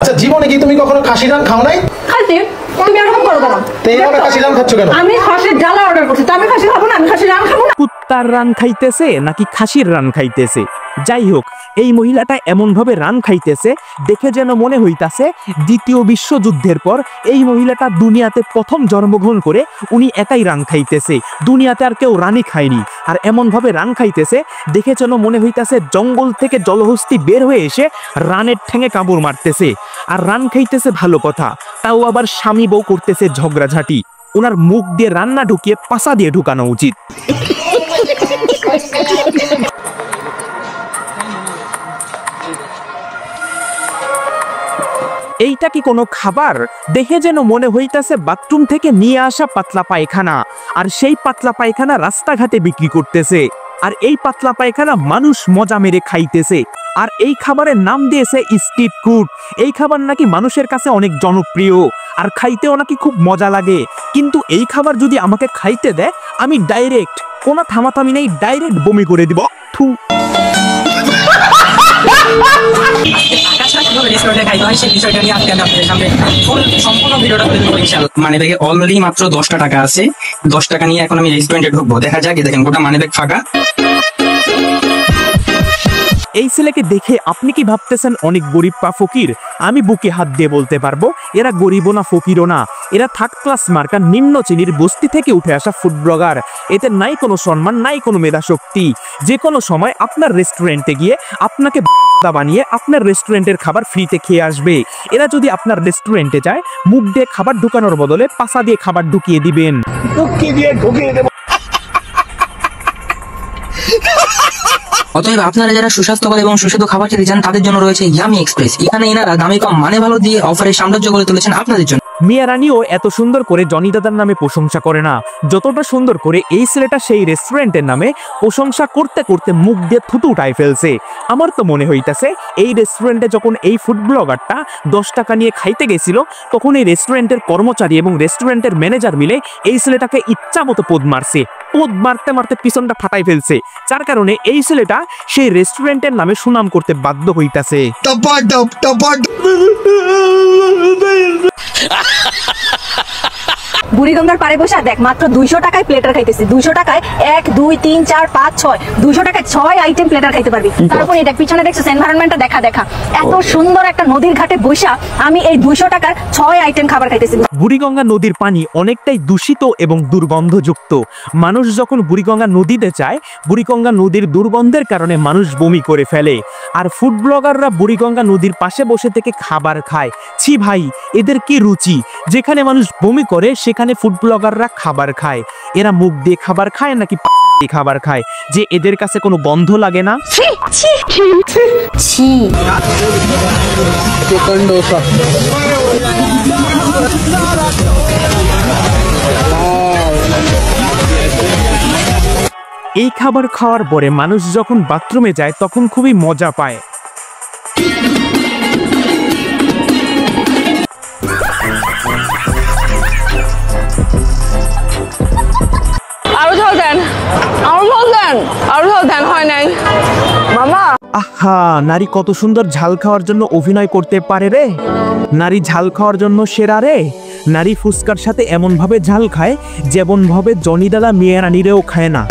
আচ্ছা জীবনে কি তুমি কখনো খাসির রান খাও নাই? খাসি? তুমি এরকম করো কেন? এইভাবে খাসির রান খাচ্ছ কেন? আমি খাসির ডালা অর্ডার করছি, তো আমি খাসি খাবো না? আমি খাসির রান খাবো না? কুত্তার রান খাইতেছে নাকি খাসির রান খাইতেছে? যাই হোক, এই মহিলাটা এমন ভাবে রান খাইতেছে দেখে যেন মনে হইতাছে দ্বিতীয় বিশ্বযুদ্ধের পর এই মহিলাটা দুনিয়াতে প্রথম জন্মগ্রহণ করে উনি একাই রান খাইতেছে, দুনিয়াতে আর কেউ রানই খায়নি। আর এমন ভাবে রান খাইতেছে দেখে যেন মনে হইতাছে জঙ্গল থেকে জলহস্তি বের হয়ে এসে রানের ঠেঙে কামড় মারতেছে। আর রান খাইতেছে ভালো কথা, তাও আবার স্বামী বউ করতেছে ঝগড়াঝাটি। ওনার মুখ দিয়ে রান্না ঢুকিয়ে পাশা দিয়ে ঢুকানো উচিত। এইটা কি কোনো খাবার? দেখে যেন মনে হইতাছে বাথরুম থেকে নিয়ে আসা পাতলা পায়খানা। আর সেই পাতলা পায়খানা রাস্তাঘাটে বিক্রি করতেছে, আর এই পাতলা পায়খানা মানুষ মজা মেরে খাইতেছে। আর এই খাবারের নাম দিয়েছে স্ট্রিট ফুড। এই খাবার নাকি মানুষের কাছে অনেক জনপ্রিয়, আর খাইতেও নাকি খুব মজা লাগে। কিন্তু এই খাবার যদি আমাকে খাইতে দেয়, আমি ডাইরেক্ট কোনো থামাথামি নেই, ডাইরেক্ট বমি করে দিব। থু। মানিব্যাগে অলরেডি মাত্র 10টা টাকা আছে। 10 টাকা নিয়ে এখন আমি রেস্টুরেন্টে ঢুকবো। দেখা যাক, দেখেন গোটা মানিব্যাগ ফাঁকা। এই ছেলেকে দেখে আপনি কি ভাবতেছেন অনেক গরিব বা ফকির? আমি বুকে হাত দিয়ে বলতে পারবো এরা গরিবও না ফকিরও না, এরা থার্ড ক্লাস মার্কা নিম্ন শ্রেণীর বস্তি থেকে উঠে আসা ফুড ব্লগার। এতে নাই কোনো সম্মান, নাই কোনো মেধা শক্তি। যে কোনো সময় আপনার রেস্টুরেন্টে গিয়ে আপনাকে বানিয়ে আপনার রেস্টুরেন্টের খাবার ফ্রিতে খেয়ে আসবে। এরা যদি আপনার রেস্টুরেন্টে যায়, মুখ দিয়ে খাবার ঢুকানোর বদলে পাশা দিয়ে খাবার ঢুকিয়ে দিবেন। অতএব আপনারা যারা সুস্বাস্থ্যকর এবং সুস্বাদু খাবার খেতে চান, তাদের জন্য রয়েছে ইয়ামি এক্সপ্রেস। এখানে এনারা দামে কম মানে ভালো দিয়ে অফারের সাম্রাজ্য করে তুলেছেন আপনাদের জন্য। মিয়া রানীও এত সুন্দর করে জনি দাদার নামে প্রশংসা করে না, যতটা সুন্দর করে এই ছেলেটা সেই রেস্টুরেন্টের নামে প্রশংসা করতে করতে মুখ দিয়ে থুতু উঠাই ফেলছে। আমার তো মনে হইতাছে এই রেস্টুরেন্টে যখন এই ফুড ব্লগারটা 10 টাকা নিয়ে খাইতে গেছিল, তখন এই রেস্টুরেন্টের কর্মচারী এবং রেস্টুরেন্টের ম্যানেজার মিলে এই ছেলেটাকে ইচ্ছা মতো পোদ মারছে। পোদ মারতে মারতে পিছনটা ফাটাই ফেলছে, যার কারণে এই ছেলেটা সেই রেস্টুরেন্টের নামে সুনাম করতে বাধ্য হইতাছে। বুড়িগঙ্গার পাড়ে বসে দেখ, মাত্র 200 টাকায় প্লেটার খাইতেছি। 200 টাকায় 1 2 3 4 5 6 200 টাকায় 6 আইটেম প্লেটার খাইতে পারবি। তারপর এটা পিছনে দেখছিস এনভায়রনমেন্টটা দেখা। এত সুন্দর একটা নদীর ঘাটে বসে আমি এই 200 টাকার 6 আইটেম খাবার খাইতেছি। বুড়িগঙ্গা নদীর পানি অনেকটাই দূষিত এবং দুর্গন্ধযুক্ত। মানুষ যখন বুড়িগঙ্গা নদীতে যায়, বুড়িগঙ্গা নদীর দুর্গন্ধের কারণে মানুষ বমি করে ফেলে। আর ফুড ব্লগাররা বুড়িগঙ্গা নদীর পাশে বসে থেকে খাবার খায়। ছি ভাই, এদের কি রুচি! যেখানে মানুষ বমি করে সেখানে ফুড ব্লগাররা খাবার খায়। এরা মুখ দিয়ে খাবার খায় নাকি দিয়ে খাবার খায় যে এদের কাছে কোনো গন্ধ লাগে না? এই খাবার খাওয়ার পরে মানুষ যখন বাথরুমে যায় তখন খুবই মজা পায়। আহা, নারী কত সুন্দর ঝাল খাওয়ার জন্য অভিনয় করতে পারে রে। নারী ঝাল খাওয়ার জন্য সেরা রে। নারী ফুচকার সাথে এমন ভাবে ঝাল খায় যেমন ভাবে জনি দাদা মেয়ে রানীরেও খায় না।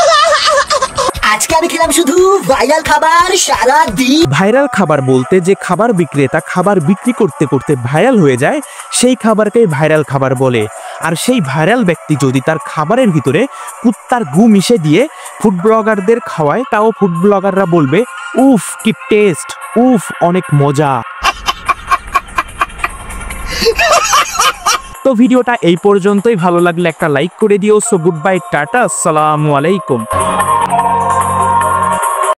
আজকে আমি খেলাম শুধু ভাইরাল খাবার সারা দিন। ভাইরাল খাবার বলতে যে খাবার বিক্রেতা খাবার বিক্রি করতে করতে ভাইরাল হয়ে যায়, সেই খাবারকে ভাইরাল খাবার বলে। আর সেই ভাইরাল ব্যক্তি যদি তার খাবারের ভিতরে কুত্তার গু মিশে দিয়ে ফুড ব্লগারদের খাওয়ায়, তাও ফুড ব্লগাররা বলবে উফ কি টেস্ট, উফ অনেক মজা। তো ভিডিওটা এই পর্যন্তই। ভালো লাগলে একটা লাইক করে দিও। সো গুড বাই, টাটা, আসসালামু আলাইকুম।